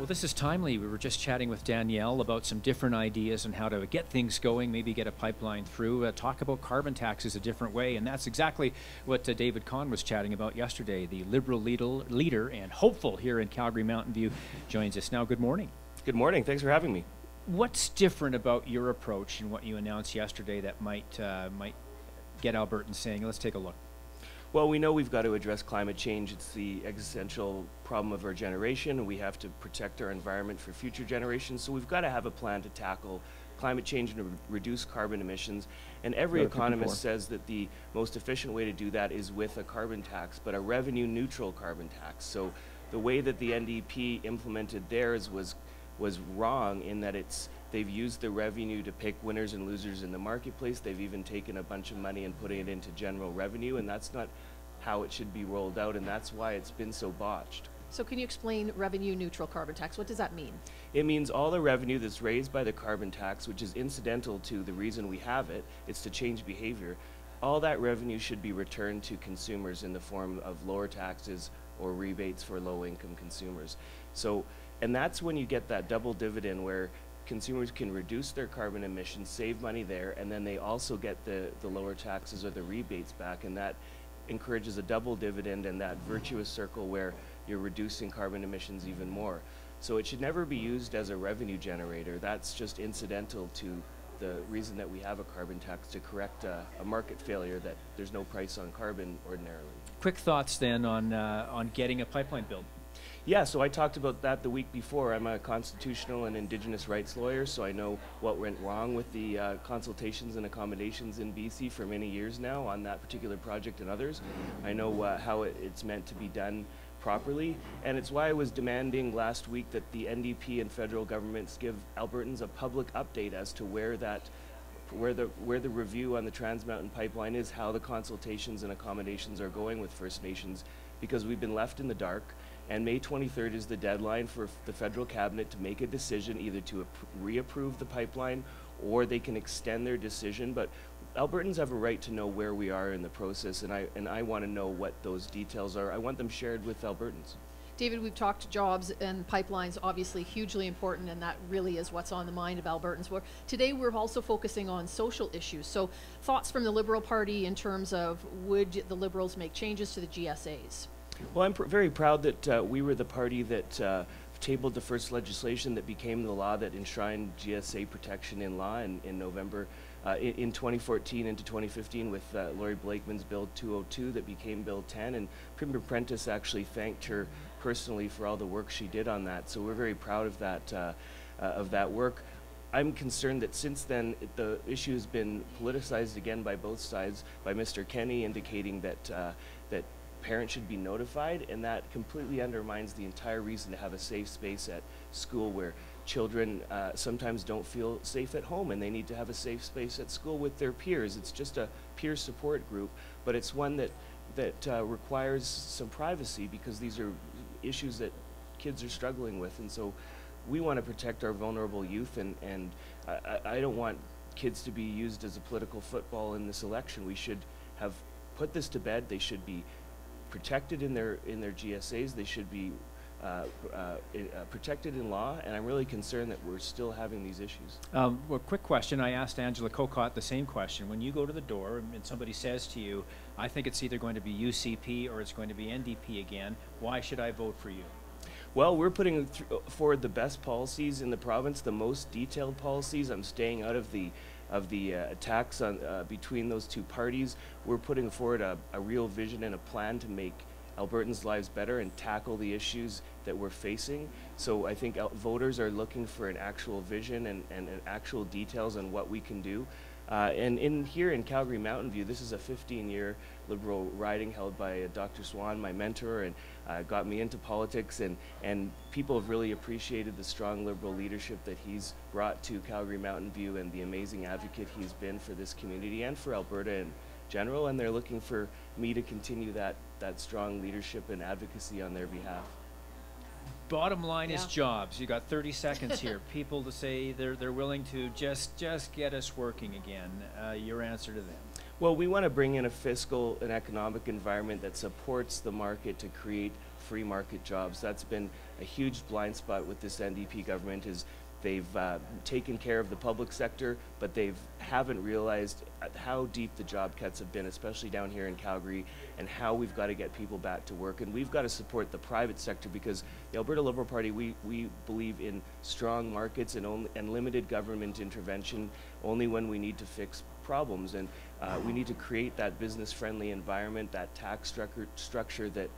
Well, this is timely. We were just chatting with Danielle about some different ideas on how to get things going, maybe get a pipeline through, talk about carbon taxes a different way, and that's exactly what David Kahn was chatting about yesterday. The Liberal leader and hopeful here in Calgary Mountain View joins us now. Good morning. Good morning. Thanks for having me. What's different about your approach and what you announced yesterday that might get Albertans saying, let's take a look? Well, we know we've got to address climate change. It's the existential problem of our generation, and we have to protect our environment for future generations. So we've got to have a plan to tackle climate change and reduce carbon emissions. And every economist says that the most efficient way to do that is with a carbon tax, but a revenue neutral carbon tax. So the way that the NDP implemented theirs was wrong in that they've used the revenue to pick winners and losers in the marketplace. They've even taken a bunch of money and putting it into general revenue, and that's not how it should be rolled out, and that's why it's been so botched. So can you explain revenue neutral carbon tax? What does that mean? It means all the revenue that's raised by the carbon tax, which is incidental to the reason we have it, it's to change behavior, all that revenue should be returned to consumers in the form of lower taxes or rebates for low-income consumers. So, and that's when you get that double dividend where consumers can reduce their carbon emissions, save money there, and then they also get the lower taxes or the rebates back, and that encourages a double dividend and that virtuous circle where you're reducing carbon emissions even more. So it should never be used as a revenue generator. That's just incidental to the reason that we have a carbon tax, to correct a market failure that there's no price on carbon ordinarily. Quick thoughts then on getting a pipeline built. Yeah, so I talked about that the week before. I'm a constitutional and Indigenous rights lawyer, so I know what went wrong with the consultations and accommodations in BC for many years now on that particular project and others. I know how it's meant to be done properly, and it's why I was demanding last week that the NDP and federal governments give Albertans a public update as to where the review on the Trans Mountain Pipeline is, how the consultations and accommodations are going with First Nations, because we've been left in the dark. And May 23rd is the deadline for the federal cabinet to make a decision either to reapprove the pipeline or they can extend their decision. But Albertans have a right to know where we are in the process, and I want to know what those details are. I want them shared with Albertans. David, we've talked jobs and pipelines, obviously hugely important, and that really is what's on the mind of Albertans. Today we're also focusing on social issues. So thoughts from the Liberal Party in terms of would the Liberals make changes to the GSAs? Well, I'm very proud that we were the party that tabled the first legislation that became the law that enshrined GSA protection in law in November in 2014 into 2015 with Laurie Blakeman's Bill 202 that became Bill 10, and Premier Prentice actually thanked her personally for all the work she did on that. So we're very proud of that work. I'm concerned that since then the issue has been politicized again by both sides, by Mr. Kenney indicating that parents should be notified, and that completely undermines the entire reason to have a safe space at school where children sometimes don't feel safe at home and they need to have a safe space at school with their peers. It's just a peer support group, but it's one that requires some privacy because these are issues that kids are struggling with, and so we want to protect our vulnerable youth, and I don't want kids to be used as a political football in this election. We should have put this to bed. They should be protected in their GSAs. They should be protected in law, and I'm really concerned that we're still having these issues. Well, quick question. I asked Angela Kokott the same question. When you go to the door and somebody says to you, I think it's either going to be UCP or it's going to be NDP again, why should I vote for you? Well, we're putting forward the best policies in the province, the most detailed policies. I'm staying out of the attacks on between those two parties. We're putting forward a real vision and a plan to make Albertans' lives better and tackle the issues that we're facing. So I think voters are looking for an actual vision and actual details on what we can do. And here in Calgary Mountain View, this is a 15-year Liberal riding held by Dr. Swan, my mentor, and got me into politics, and people have really appreciated the strong Liberal leadership that he's brought to Calgary Mountain View and the amazing advocate he's been for this community and for Alberta in general, and they're looking for me to continue that strong leadership and advocacy on their behalf. Bottom line is jobs. You got 30 seconds here. People to say they're willing to just get us working again. Your answer to them? Well, we want to bring in a fiscal and economic environment that supports the market to create free market jobs. That's been a huge blind spot with this NDP government. Is they've taken care of the public sector, but they haven't realized how deep the job cuts have been, especially down here in Calgary, and how we've got to get people back to work. And we've got to support the private sector, because the Alberta Liberal Party, we believe in strong markets and limited government intervention only when we need to fix problems. And we need to create that business-friendly environment, that tax structure that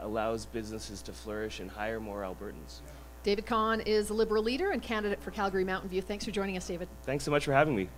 allows businesses to flourish and hire more Albertans. David Kahn is a Liberal leader and candidate for Calgary Mountain View. Thanks for joining us, David. Thanks so much for having me.